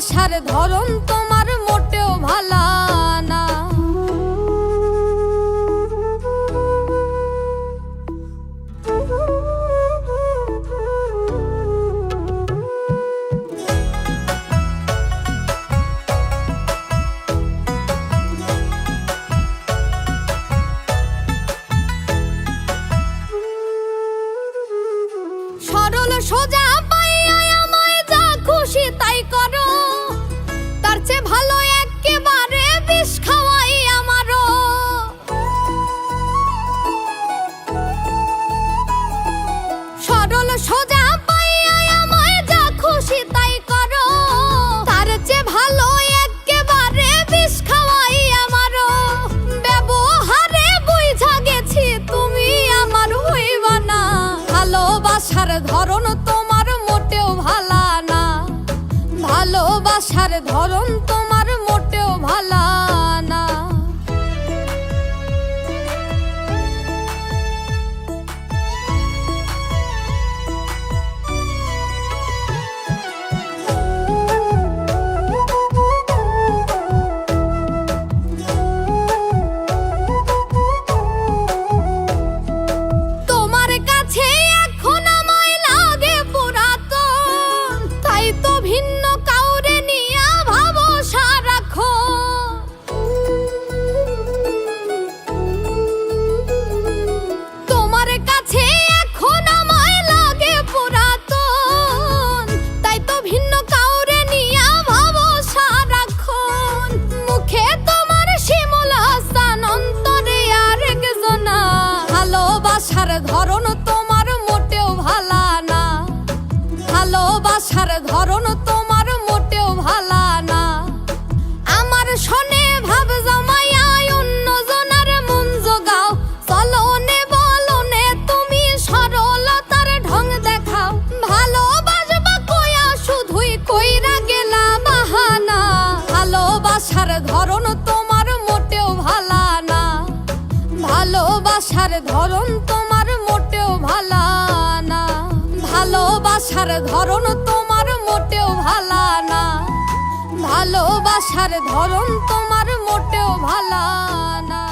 ভালোবাসার ধরন তোমার মোটেও ভালা না। সরল সোজা পাইয়া আমায় যা খুশি তাই করো, তার চেয়ে ভালো একেবারে বিষ খাওয়াই আমারও। সরল সোজা পাইয়া আমায় যা খুশি তাই করো, তার চেয়ে ভালো একেবারে বিষ খাওয়াই আমারও। ব্যবহারে বুঝা গেছি তুমি আমার হইবা না, ভালোবাসার ধরন তোমার মোটেও ভালা না। ভালোবাসার ধরন তোমার মোটেও ভালা না। তোমার কাছে এখন আমায় লাগে পুরাতন, তাই তো ভিন্ন কাউরে নিয়া ভাবো সারাক্ষণ। তোমার কাছে এখন আমায় লাগে পুরাতন, তাই তো ভিন্ন কাউরে নিয়া ভাবো সারাক্ষণ। মুখে তোমার শিমুল হাসান, অন্তরে আরেকজনা। ভালোবাসার ধরন তোমার মোটেও ভালা না। ভালোবাসার ধরন তোমার মোটেও ভালা না। আমার শোনে ভাব জমাইয়া অন্য জনার মন জোগাও, চলনে বলনে তুমি সরলতার ঢং দেখাও। ভালোবাসবা কইয়া শুধুই কইরা গেলা বাহানা। ভালোবাসার ধরন তোমার মোটেও ভালা না। ভালোবাসার ধরন তোমার মোটেও ভালা না। ভালোবাসার ধরন তোমার মোটেও ভালা না। ভালোবাসার ধরন তোমার মোটেও ভালা না।